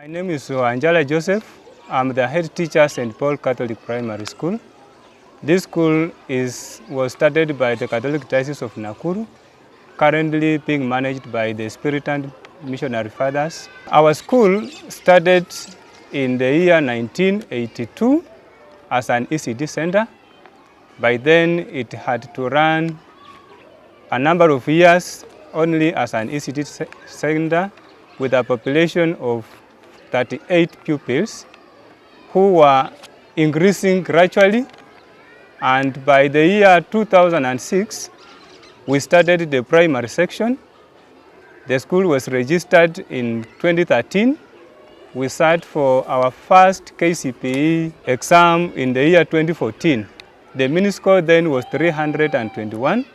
My name is Angela Joseph. I'm the head teacher at St. Paul Catholic Primary School. This school was started by the Catholic Diocese of Nakuru, currently being managed by the Spiritan Missionary Fathers. Our school started in the year 1982 as an ECD center. By then, it had to run a number of years only as an ECD center with a population of 38 pupils who were increasing gradually. And by the year 2006, we started the primary section. The school was registered in 2013. We sat for our first KCPE exam in the year 2014. The mini score then was 321,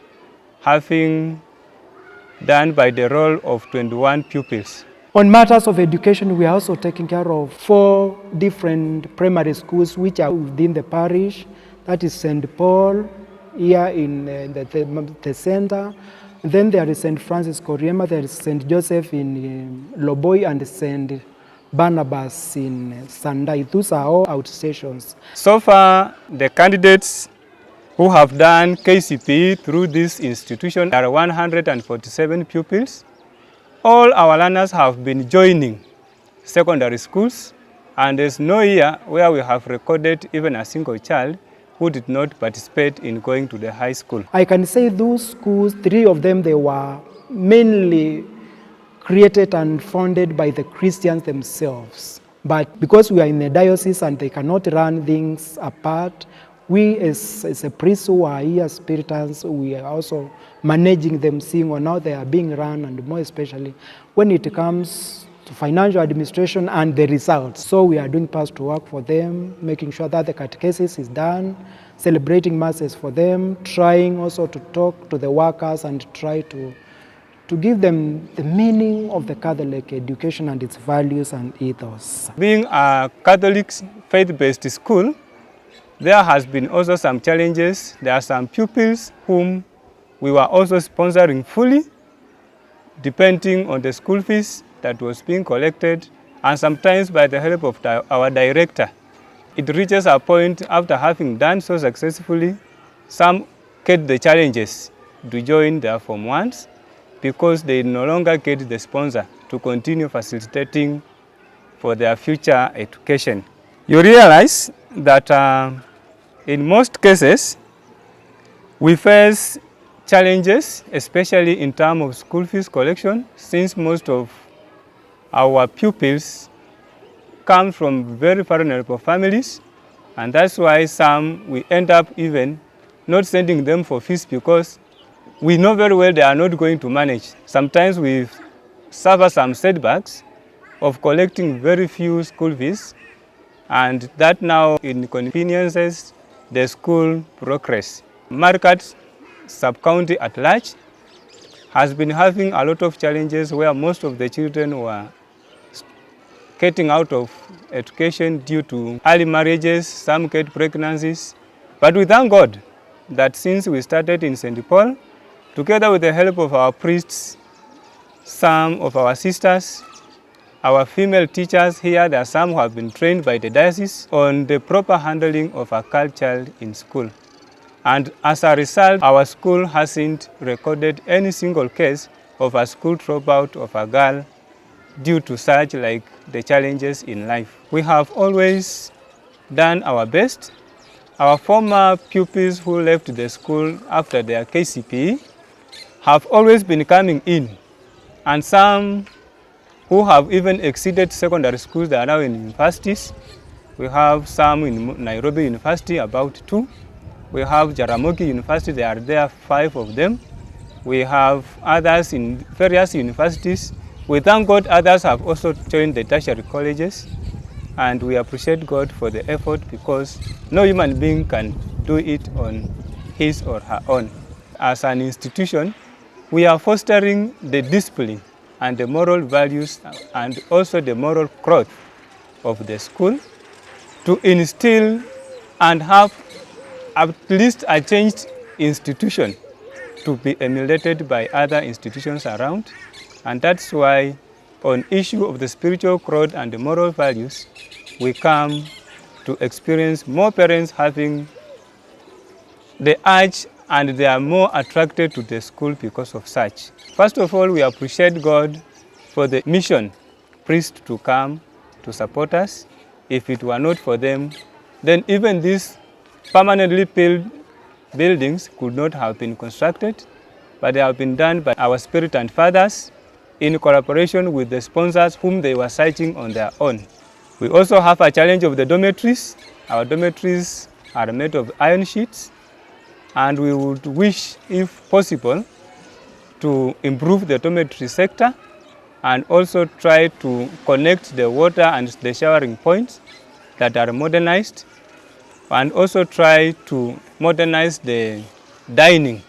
having done by the roll of 21 pupils. On matters of education, we are also taking care of 4 different primary schools which are within the parish. That is St. Paul here in the center. Then there is St. Francis Koriema, there is St. Joseph in Loboi, and St. Barnabas in Sandai. Those are all outstations. So far, the candidates who have done KCPE through this institution are 147 pupils. All our learners have been joining secondary schools, and there's no year where we have recorded even a single child who did not participate in going to the high school. I can say those schools, 3 of them, they were mainly created and founded by the Christians themselves. But because we are in the diocese and they cannot run things apart, we as a priest who are here, Spiritans, we are also managing them, seeing on how they are being run, and more especially when it comes to financial administration and the results. So we are doing pastoral work for them, making sure that the catechesis is done, celebrating masses for them, trying also to talk to the workers and try to give them the meaning of the Catholic education and its values and ethos. Being a Catholic faith-based school, there has been also some challenges. There are some pupils whom we were also sponsoring fully, depending on the school fees that was being collected, and sometimes by the help of our director. It reaches a point after having done so successfully, some get the challenges to join their Form 1s because they no longer get the sponsor to continue facilitating for their future education. You realize that in most cases, we face challenges, especially in terms of school fees collection, since most of our pupils come from very vulnerable families, and that's why some we end up even not sending them for fees because we know very well they are not going to manage. Sometimes we suffer some setbacks of collecting very few school fees, and that now inconveniences the school progress. Marigat sub-county at large has been having a lot of challenges where most of the children were getting out of education due to early marriages, some get pregnancies. But we thank God that since we started in St. Paul, together with the help of our priests, some of our sisters, our female teachers here, there are some who have been trained by the diocese on the proper handling of a girl child in school. And as a result, our school hasn't recorded any single case of a school dropout of a girl due to such like the challenges in life. We have always done our best. Our former pupils who left the school after their KCPE have always been coming in, and some who have even exceeded secondary schools, they are now in universities. We have some in Nairobi University, about 2. We have Jaramogi University, there are there 5 of them. We have others in various universities. We thank God others have also joined the tertiary colleges, and we appreciate God for the effort because no human being can do it on his or her own. As an institution, we are fostering the discipline and the moral values and also the moral growth of the school to instill and have at least a changed institution to be emulated by other institutions around. And that's why on issue of the spiritual growth and the moral values, we come to experience more parents having the urge and they are more attracted to the school because of such. First of all, we appreciate God for the mission priest to come to support us. If it were not for them, then even these permanently built buildings could not have been constructed, but they have been done by our spirit and fathers in collaboration with the sponsors whom they were citing on their own. We also have a challenge of the dormitories. Our dormitories are made of iron sheets, and we would wish, if possible, to improve the dormitory sector and also try to connect the water and the showering points that are modernized, and also try to modernize the dining.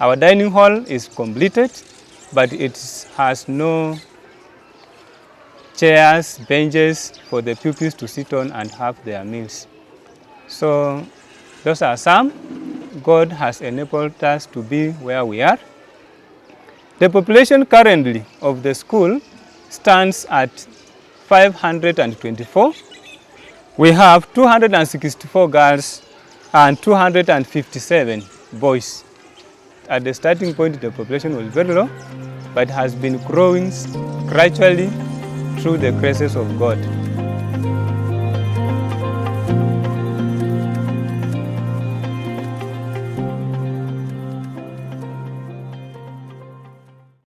Our dining hall is completed, but it has no chairs, benches for the pupils to sit on and have their meals. So those are some. God has enabled us to be where we are. The population currently of the school stands at 524. We have 264 girls and 257 boys. At the starting point, the population was very low, but has been growing gradually through the graces of God.